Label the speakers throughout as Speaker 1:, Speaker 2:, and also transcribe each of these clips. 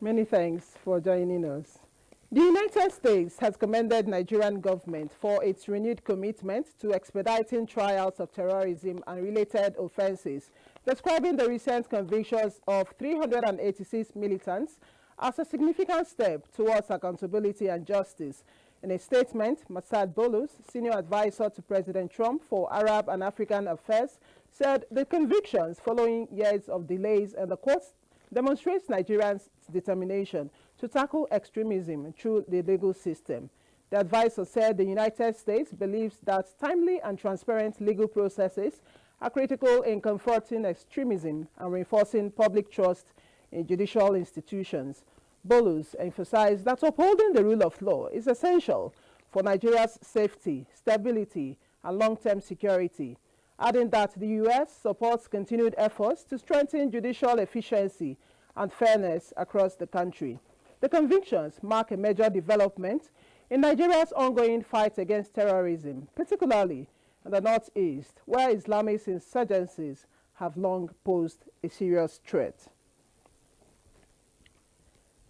Speaker 1: Many thanks for joining us. The United States has commended Nigerian government for its renewed commitment to expediting trials of terrorism and related offenses, describing the recent convictions of 386 militants as a significant step towards accountability and justice. In a statement, Masad Bolus, senior advisor to President Trump for Arab and African Affairs, said the convictions following years of delays in the courts demonstrates Nigerians' determination to tackle extremism through the legal system. The advisor said the United States believes that timely and transparent legal processes are critical in confronting extremism and reinforcing public trust in judicial institutions. Bolus emphasized that upholding the rule of law is essential for Nigeria's safety, stability, and long-term security, adding that the U.S. supports continued efforts to strengthen judicial efficiency and fairness across the country. The convictions mark a major development in Nigeria's ongoing fight against terrorism, particularly in the Northeast, where Islamist insurgencies have long posed a serious threat.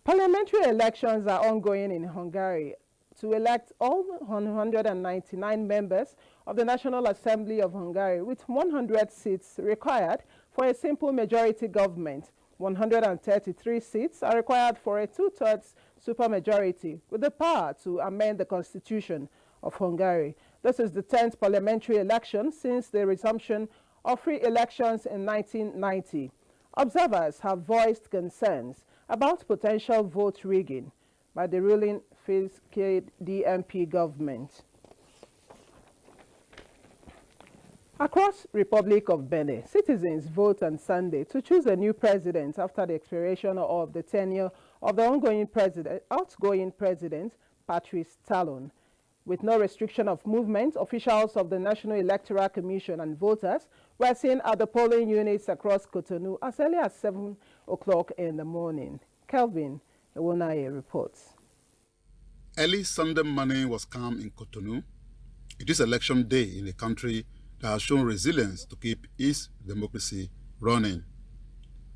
Speaker 1: Parliamentary elections are ongoing in Hungary to elect all 199 members of the National Assembly of Hungary, with 100 seats required for a simple majority government. 133 seats are required for a two-thirds supermajority, with the power to amend the constitution of Hungary. This is the 10th parliamentary election since the resumption of free elections in 1990. Observers have voiced concerns about potential vote rigging by the ruling Fiscal DMP government. Across Republic of Benin, citizens vote on Sunday to choose a new president after the expiration of the tenure of the outgoing president, Patrice Talon. With no restriction of movement, officials of the National Electoral Commission and voters were seen at the polling units across Cotonou as early as 7 o'clock in the morning. Kelvin Ewonaye reports.
Speaker 2: Early Sunday morning was calm in Cotonou. It is election day in a country that has shown resilience to keep its democracy running.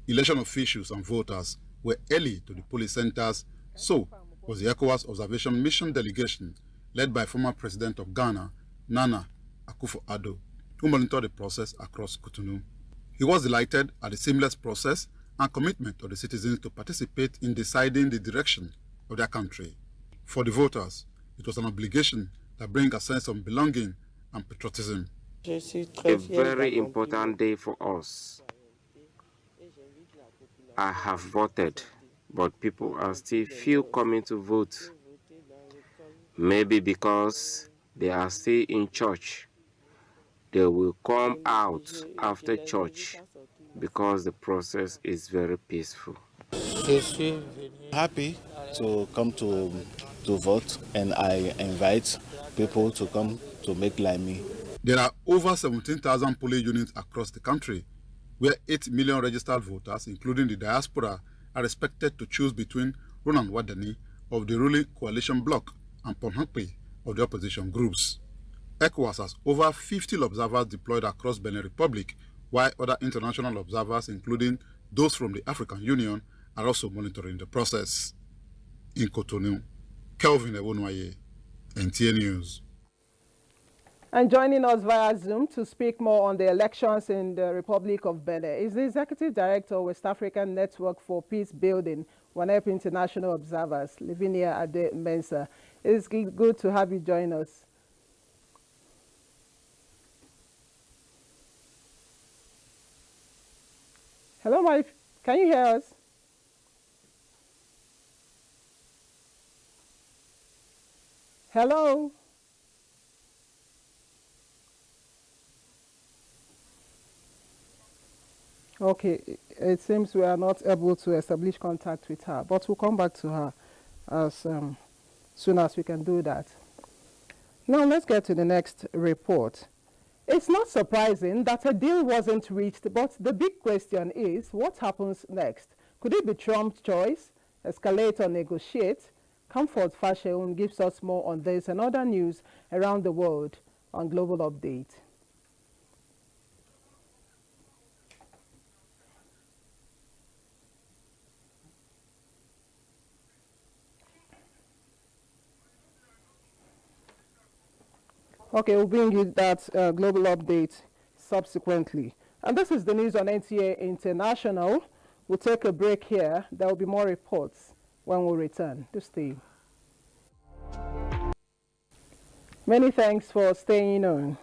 Speaker 2: Election officials and voters were early to the polling centers. So was the ECOWAS Observation Mission delegation led by former President of Ghana, Nana Akufo-Addo, who monitored the process across Cotonou. He was delighted at the seamless process and commitment of the citizens to participate in deciding the direction of their country. For the voters, it was an obligation that brings a sense of belonging and patriotism.
Speaker 3: A very important day for us. I have voted, but people are still few coming to vote. Maybe because they are still in church. They will come out after church because the process is very peaceful.
Speaker 4: Happy to come to vote, and I invite people to come to make like me.
Speaker 2: There are over 17,000 polling units across the country, where 8 million registered voters, including the diaspora, are expected to choose between Ronan Wadani of the ruling coalition bloc and Ponhakpe of the opposition groups. ECOWAS has over 50 observers deployed across Benin Republic, while other international observers, including those from the African Union, are also monitoring the process. In Cotonou, Kelvin Ewonaye, NTA News.
Speaker 1: And joining us via Zoom to speak more on the elections in the Republic of Benin is the Executive Director of West African Network for Peace Building, WANEP International Observers, Lavinia Ade Mensah. It's good to have you join us. Hello, Mike. Can you hear us? Hello? Okay, it seems we are not able to establish contact with her, but we'll come back to her as soon as we can do that. Now let's get to the next report. It's not surprising that a deal wasn't reached, but the big question is, what happens next? Could it be Trump's choice? Escalate or negotiate? Comfort Fasheun gives us more on this and other news around the world on Global Update. Okay, we'll bring you that global update subsequently. And this is the news on NTA International. We'll take a break here. There will be more reports when we return. Do stay. Many thanks for staying on.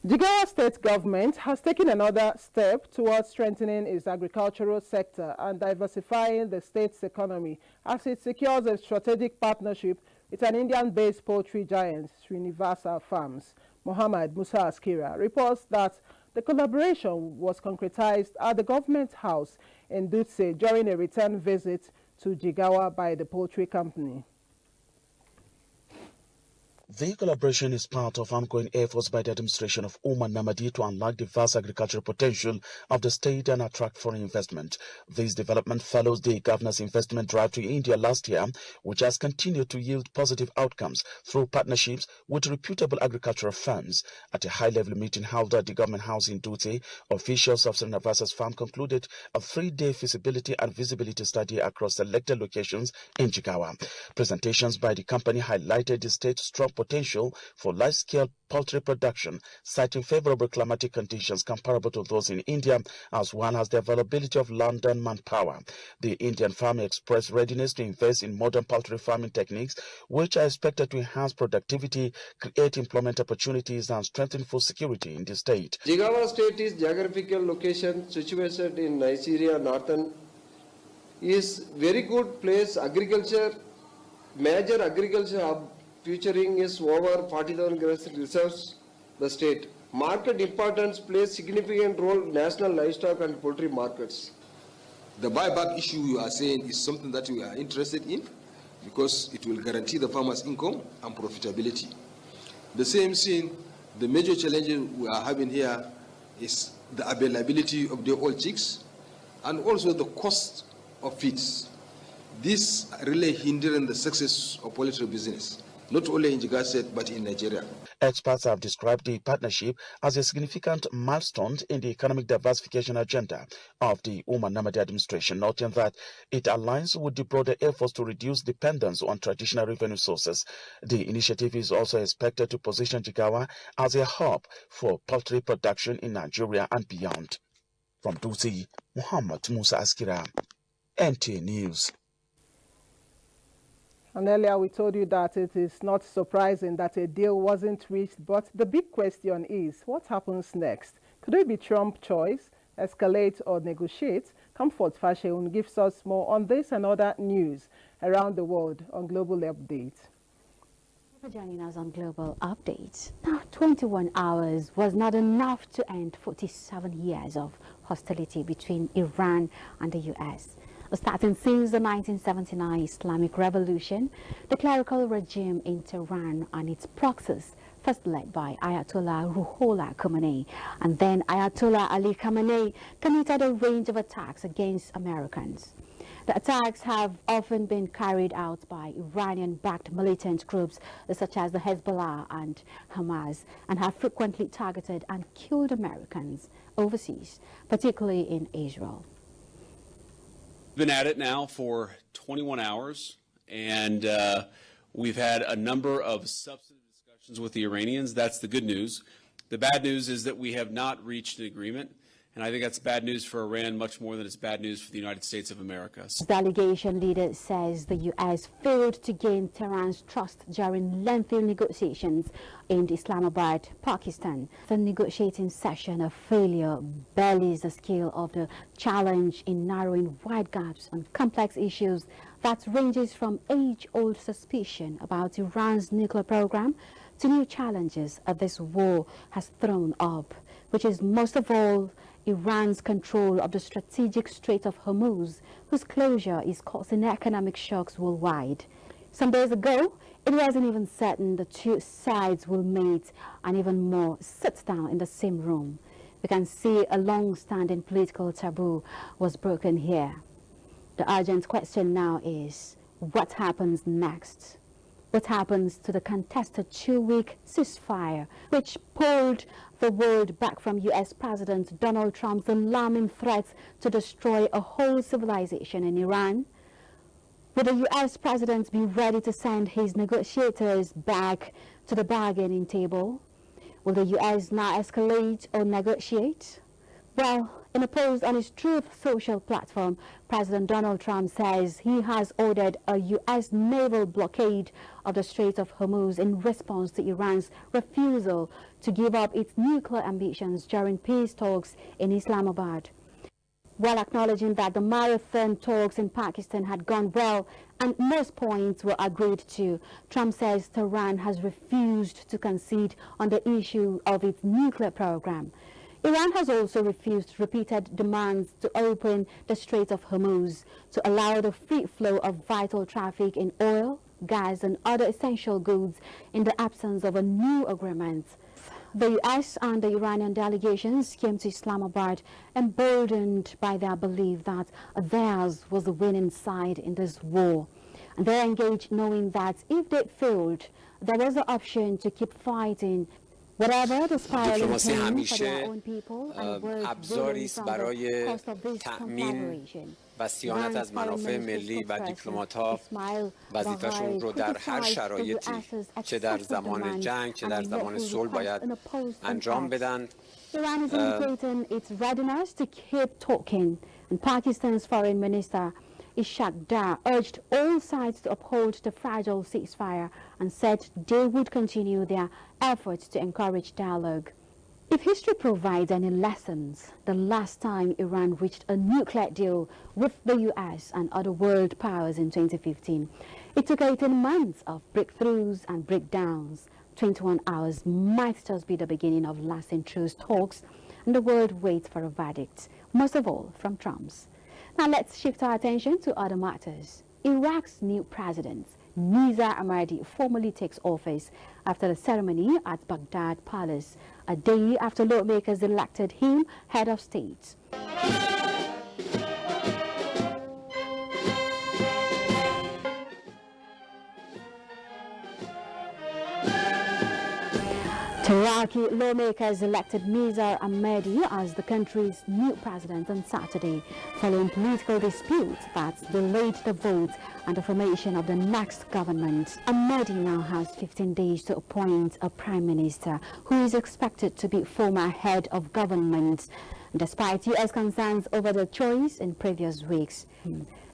Speaker 1: Jigawa State Government has taken another step towards strengthening its agricultural sector and diversifying the state's economy as it secures a strategic partnership with an Indian-based poultry giant, Srinivasa Farms. Muhammad Musa Askira reports that the collaboration was concretized at the government house in Dutse during a return visit to Jigawa by the poultry company.
Speaker 5: The collaboration is part of ongoing efforts by the administration of Umar Namadi to unlock the vast agricultural potential of the state and attract foreign investment. This development follows the governor's investment drive to India last year, which has continued to yield positive outcomes through partnerships with reputable agricultural firms. At a high-level meeting held at the government house in Dutse, officials of Srinivasa's farm concluded a 3-day feasibility and visibility study across selected locations in Jigawa. Presentations by the company highlighted the state's strong potential for large-scale poultry production, citing favorable climatic conditions comparable to those in India, as well as the availability of land and manpower. The Indian farmer expressed readiness to invest in modern poultry farming techniques, which are expected to enhance productivity, create employment opportunities, and strengthen food security in the state.
Speaker 6: Jigawa state is geographical location situated in Nigeria northern, is very good place, agriculture, major agriculture hub, featuring is over 40,000 reserves the state. Market importance plays significant role national livestock and poultry markets.
Speaker 7: The buyback issue you are saying is something that we are interested in because it will guarantee the farmers' income and profitability. The same thing, the major challenge we are having here is the availability of the old chicks and also the cost of feeds. This really hindering the success of poultry business, not only in Jigawa State but in Nigeria.
Speaker 5: Experts have described the partnership as a significant milestone in the economic diversification agenda of the Umar Namadi administration, noting that it aligns with the broader efforts to reduce dependence on traditional revenue sources. The initiative is also expected to position Jigawa as a hub for poultry production in Nigeria and beyond. From Dutse, Muhammad Musa Askira, NTA News.
Speaker 1: And earlier we told you that it is not surprising that a deal wasn't reached, but the big question is, what happens next? Could it be Trump's choice, escalate or negotiate? Comfort Fashion gives us more on this and other news around the world on Global Update.
Speaker 8: For joining us on Global Updates. Now, 21 hours was not enough to end 47 years of hostility between Iran and the U.S. Starting since the 1979 Islamic Revolution, the clerical regime in Tehran and its proxies, first led by Ayatollah Ruhollah Khomeini and then Ayatollah Ali Khamenei, committed a range of attacks against Americans. The attacks have often been carried out by Iranian-backed militant groups such as the Hezbollah and Hamas, and have frequently targeted and killed Americans overseas, particularly in Israel.
Speaker 9: Been at it now for 21 hours, and we've had a number of substantive discussions with the Iranians. That's the good news. The bad news is that we have not reached an agreement, and I think that's bad news for Iran much more than it's bad news for the United States of America.
Speaker 8: The delegation leader says the U.S. failed to gain Tehran's trust during lengthy negotiations in Islamabad, Pakistan. The negotiating session of failure belies the scale of the challenge in narrowing wide gaps on complex issues that ranges from age-old suspicion about Iran's nuclear program to new challenges that this war has thrown up, which is most of all Iran's control of the strategic Strait of Hormuz, whose closure is causing economic shocks worldwide. Some days ago, it wasn't even certain the two sides will meet and even more sit down in the same room. We can see a long-standing political taboo was broken here. The urgent question now is, what happens next? What happens to the contested 2-week ceasefire, which pulled the world back from U.S. President Donald Trump's alarming threats to destroy a whole civilization in Iran? Will the U.S. President be ready to send his negotiators back to the bargaining table? Will the U.S. now escalate or negotiate? Well, in a post on his Truth Social platform, President Donald Trump says he has ordered a U.S. naval blockade of the Strait of Hormuz in response to Iran's refusal to give up its nuclear ambitions during peace talks in Islamabad. While acknowledging that the marathon talks in Pakistan had gone well and most points were agreed to, Trump says Tehran has refused to concede on the issue of its nuclear program. Iran has also refused repeated demands to open the Strait of Hormuz to allow the free flow of vital traffic in oil, gas and other essential goods in the absence of a new agreement. The U.S. and the Iranian delegations came to Islamabad emboldened by their belief that theirs was the winning side in this war. And they engaged knowing that if they failed, there was the option to keep fighting. Whatever the spiraling pain for their own people and
Speaker 10: ابزاری است برای تأمین و صیانت از منافع ملی و دیپلمات‌ها وظیفه‌شون رو در هر شرایطی چه در زمان جنگ چه در زمان صلح باید انجام بدن.
Speaker 8: Iran is indicating its readiness to keep talking, and Pakistan's foreign minister Ishaq Dar urged all sides to uphold the fragile ceasefire and said they would continue their efforts to encourage dialogue. If history provides any lessons, the last time Iran reached a nuclear deal with the U.S. and other world powers in 2015, it took 18 months of breakthroughs and breakdowns. 21 hours might just be the beginning of lasting truce talks, and the world waits for a verdict, most of all from Trump's. Now let's shift our attention to other matters. Iraq's new president, Nizar Ahmadi, formally takes office after the ceremony at Baghdad Palace, a day after lawmakers elected him head of state. Iraqi lawmakers elected Nizar Ahmadi as the country's new president on Saturday, following political disputes that delayed the vote and the formation of the next government. Ahmadi now has 15 days to appoint a prime minister who is expected to be former head of government, despite U.S. concerns over the choice in previous weeks.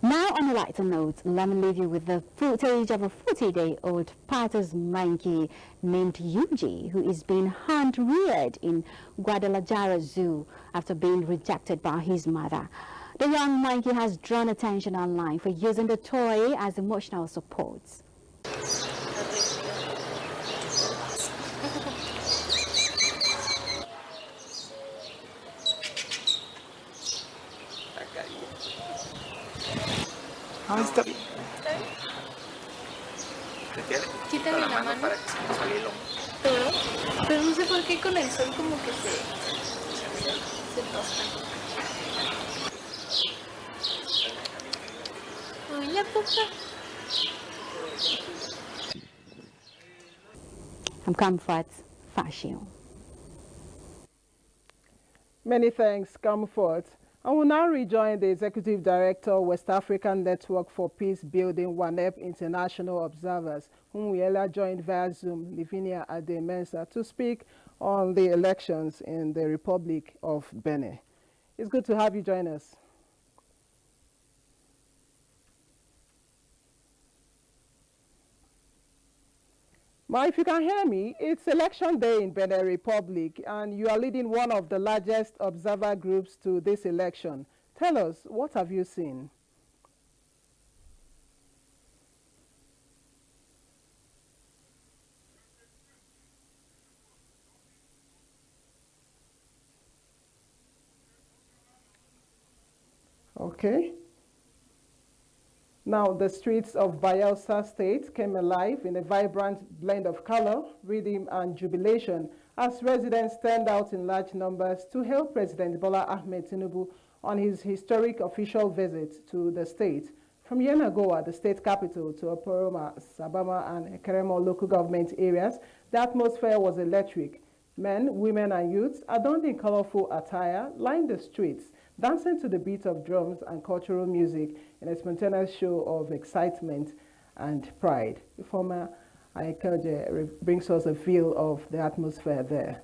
Speaker 8: Now, on a lighter note, let me leave you with the footage of a 40-day-old Patter's monkey named Yuji, who is being hand-reared in Guadalajara Zoo after being rejected by his mother. The young monkey has drawn attention online for using the toy as emotional support.
Speaker 11: Ah, está bien. Quítame la mano. Pero no sé por qué con el sol como que se tostan. Ay, la pupa.
Speaker 8: I'm Comfort Fashion.
Speaker 1: Many thanks, Comfort. I will now rejoin the Executive Director, West African Network for Peace Building, WANEP International Observers, whom we earlier joined via Zoom, Livinia Ademensa, to speak on the elections in the Republic of Benin. It's good to have you join us. Ma, if you can hear me, it's election day in Benin Republic, and you are leading one of the largest observer groups to this election. Tell us, what have you seen? Okay. Now, the streets of Bayelsa State came alive in a vibrant blend of color, rhythm, and jubilation as residents turned out in large numbers to hail President Bola Ahmed Tinubu on his historic official visit to the state. From Yenagoa, the state capital, to Oporoma, Sabama, and Ekeremo local government areas, the atmosphere was electric. Men, women, and youths, adorned in colorful attire, lined the streets, dancing to the beat of drums and cultural music in a spontaneous show of excitement and pride. The former Aikoje brings us a feel of the atmosphere there.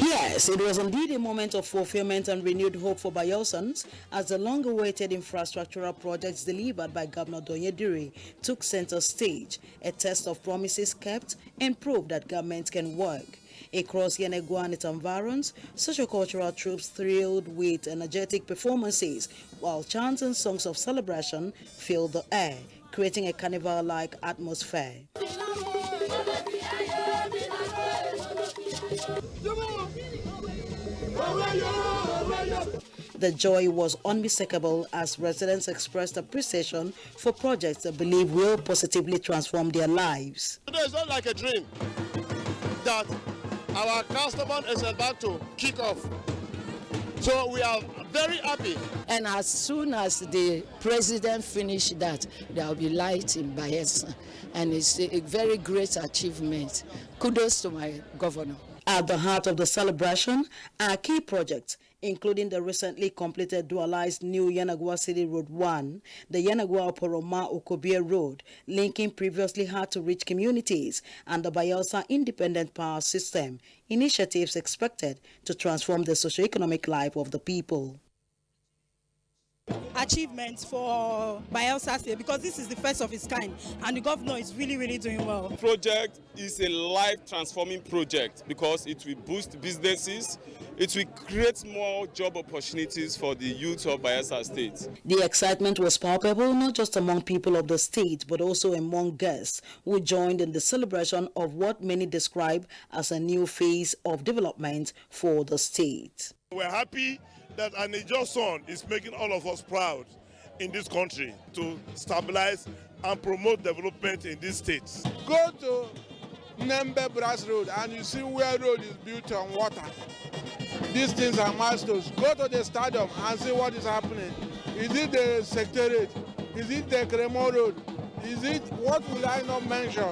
Speaker 12: Yes, it was indeed a moment of fulfillment and renewed hope for Bayelsans as the long-awaited infrastructural projects delivered by Governor Donyedire took center stage, a test of promises kept and proof that government can work. Across Yenegua and its environs, sociocultural troops thrilled with energetic performances, while chants and songs of celebration filled the air, creating a carnival-like atmosphere. The joy was unmistakable as residents expressed appreciation for projects they believe will positively transform their lives.
Speaker 13: It's not like a dream that our customer is about to kick off. So we are very happy.
Speaker 14: And as soon as the president finished that, there will be light in Bayelsa. And it's a very great achievement. Kudos to my governor.
Speaker 12: At the heart of the celebration are key projects, including the recently completed dualized new Yenagua City Road 1, the Yenagua-Oporoma-Okobie Road, linking previously hard-to-reach communities, and the Bayelsa Independent Power System, initiatives expected to transform the socio-economic life of the people.
Speaker 15: Achievements for Bayelsa State, because this is the first of its kind and the governor is really doing well.
Speaker 16: The project is a life-transforming project because it will boost businesses, it will create more job opportunities for the youth of Bayelsa State.
Speaker 12: The excitement was palpable not just among people of the state but also among guests who joined in the celebration of what many describe as a new phase of development for the state.
Speaker 13: We're happy that Anijo's son is making all of us proud in this country to stabilize and promote development in these states.
Speaker 17: Go to Nembe Brass Road and you see where road is built on water. These things are milestones. Go to the stadium and see what is happening. Is it the Secretariat? Is it the Cremor Road? Is it, what will I not mention?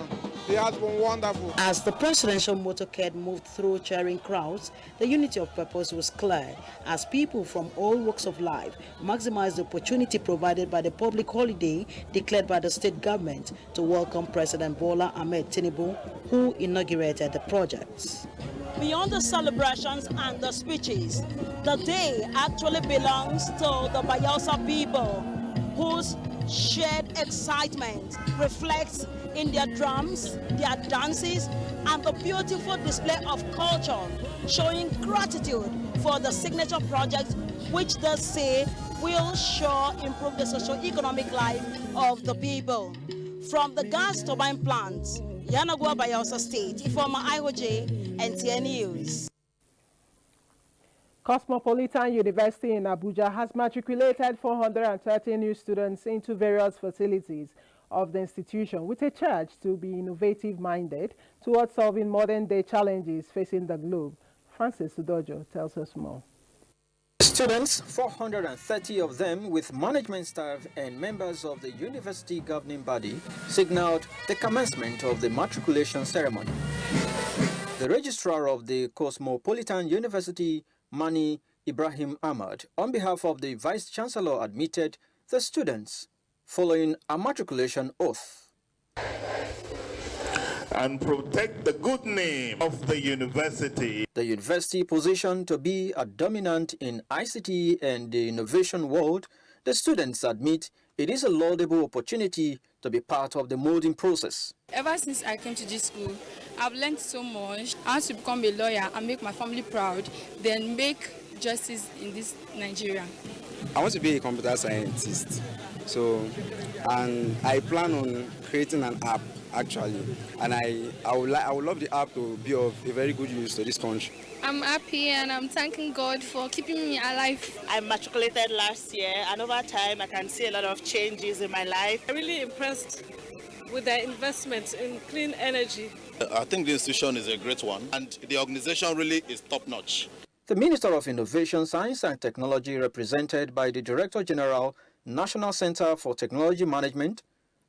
Speaker 17: It has been wonderful.
Speaker 12: As the presidential motorcade moved through cheering crowds, the unity of purpose was clear as people from all walks of life maximized the opportunity provided by the public holiday declared by the state government to welcome President Bola Ahmed Tinubu, who inaugurated the projects.
Speaker 15: Beyond the celebrations and the speeches, the day actually belongs to the Bayelsa people, whose shared excitement reflects in their drums, their dances, and the beautiful display of culture, showing gratitude for the signature project, which they say will sure improve the socio-economic life of the people. From the gas turbine plants, Yenagua, Bayelsa State, Ifoma Ihoje, NTA News.
Speaker 1: Cosmopolitan University in Abuja has matriculated 430 new students into various facilities of the institution with a charge to be innovative-minded towards solving modern-day challenges facing the globe. Francis Udojo tells us more.
Speaker 18: Students, 430 of them with management staff and members of the university governing body, signaled the commencement of the matriculation ceremony. The registrar of the Cosmopolitan University, Mani Ibrahim Ahmad, on behalf of the Vice-Chancellor, admitted the students following a matriculation oath.
Speaker 19: And protect the good name of the university.
Speaker 18: The university positioned to be a dominant in ICT and the innovation world, the students admit it is a laudable opportunity to be part of the molding process.
Speaker 20: Ever since I came to this school, I've learned so much. I want to become a lawyer and make my family proud, then make justice in this Nigeria.
Speaker 21: I want to be a computer scientist. And I plan on creating an app actually, and I would love the app to be of a very good use to this country.
Speaker 22: I'm happy and I'm thanking God for keeping me alive.
Speaker 23: I matriculated last year and over time I can see a lot of changes in my life.
Speaker 24: I'm really impressed with their investment in clean energy.
Speaker 25: I think the institution is a great one and the organization really is top-notch.
Speaker 18: The Minister of Innovation, Science and Technology, represented by the Director General, National Center for Technology Management,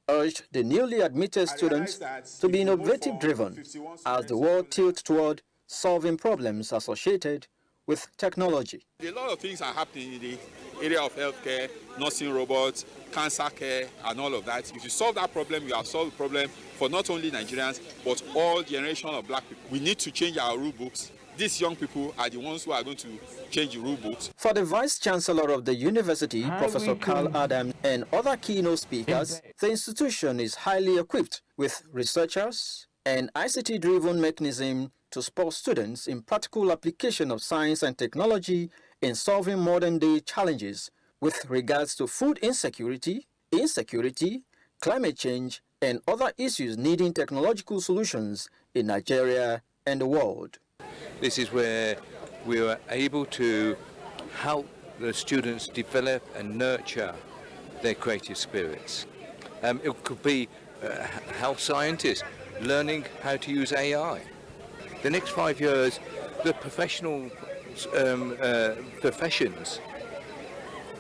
Speaker 18: urged the newly admitted students to be innovative-driven as the world tilts toward solving problems associated with technology.
Speaker 2: A lot of things are happening in the area of healthcare, nursing robots, cancer care, and all of that. If you solve that problem, you have solved the problem for not only Nigerians, but all generation of black people. We need to change our rule books. These young people are the ones who are going to change the rule books.
Speaker 18: For the Vice Chancellor of the university, Professor Carl Adam, and other keynote speakers, the institution is highly equipped with researchers and ICT-driven mechanism to support students in practical application of science and technology in solving modern-day challenges with regards to food insecurity, climate change, and other issues needing technological solutions in Nigeria and the world.
Speaker 3: This is where we are able to help the students develop and nurture their creative spirits. It could be health scientists learning how to use AI. The next 5 years, the professional professions,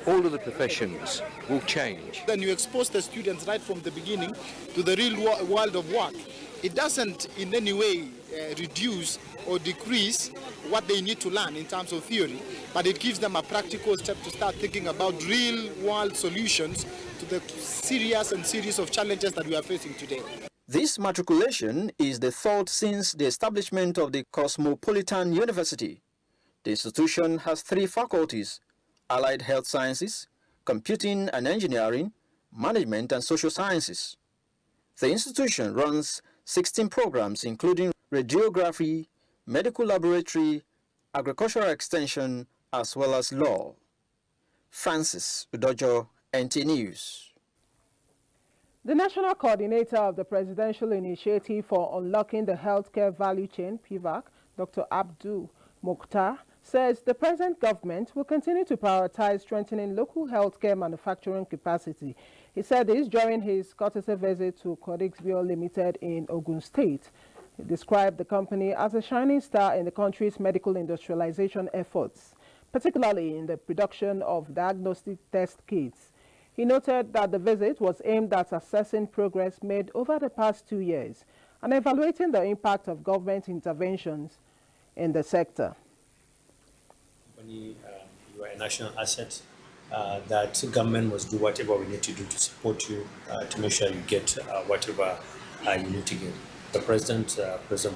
Speaker 3: all of the professions will change.
Speaker 4: Then you expose the students right from the beginning to the real world of work. It doesn't in any way reduce or decrease what they need to learn in terms of theory, but it gives them a practical step to start thinking about real world solutions to the serious and series of challenges that we are facing today.
Speaker 18: This matriculation is the third since the establishment of the Cosmopolitan University. The institution has 3 faculties: Allied Health Sciences, Computing and Engineering, Management and Social Sciences. The institution runs 16 programs including radiography, medical laboratory, agricultural extension, as well as law. Francis Udojo, NTA News.
Speaker 1: The National Coordinator of the Presidential Initiative for Unlocking the Healthcare Value Chain, PIVAC, Dr. Abdul Mukhtar, says the present government will continue to prioritize strengthening local healthcare manufacturing capacity. He said this during his courtesy visit to Codexbio Limited in Ogun State. He described the company as a shining star in the country's medical industrialization efforts, particularly in the production of diagnostic test kits. He noted that the visit was aimed at assessing progress made over the past 2 years and evaluating the impact of government interventions in the sector.
Speaker 6: You are a national asset that government must do whatever we need to do to support you to make sure you get whatever you need to get. The President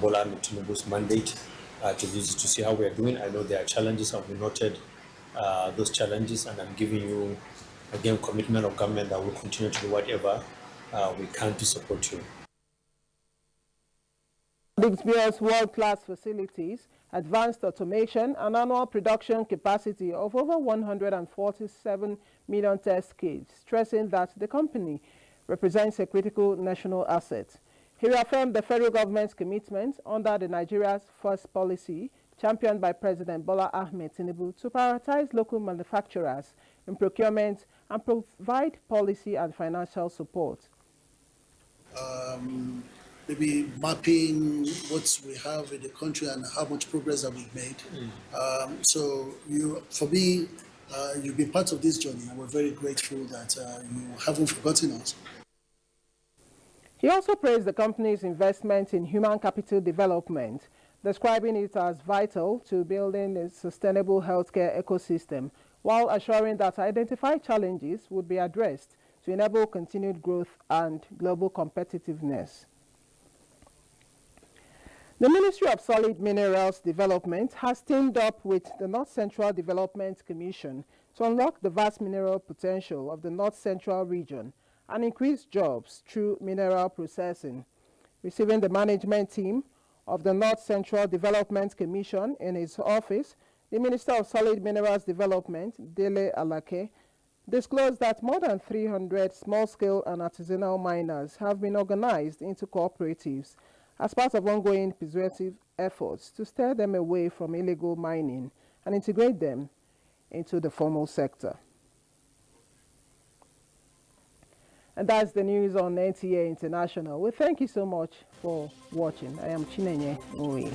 Speaker 6: Bola Tinubu's mandate to visit to see how we are doing. I know there are challenges and we noted those challenges, and I'm giving you again commitment of government that will continue to do whatever we can to support you.
Speaker 1: Codexbio's world-class facilities, advanced automation, and annual production capacity of over 147 million test kits, stressing that the company represents a critical national asset. He reaffirmed the federal government's commitment under the Nigeria's First policy, championed by President Bola Ahmed Tinubu, to prioritize local manufacturers in procurement and provide policy and financial support.
Speaker 7: Maybe mapping what we have in the country and how much progress that we've made. So for me, you've been part of this journey, and we're very grateful that you haven't forgotten us.
Speaker 1: He also praised the company's investment in human capital development, describing it as vital to building a sustainable healthcare ecosystem, while assuring that identified challenges would be addressed to enable continued growth and global competitiveness. The Ministry of Solid Minerals Development has teamed up with the North Central Development Commission to unlock the vast mineral potential of the North Central region and increase jobs through mineral processing. Receiving the management team of the North Central Development Commission in his office, the Minister of Solid Minerals Development, Dele Alake, disclosed that more than 300 small-scale and artisanal miners have been organized into cooperatives as part of ongoing persuasive efforts to steer them away from illegal mining and integrate them into the formal sector. And that's the news on NTA International. We thank you so much for watching. I am Chinenye Owe.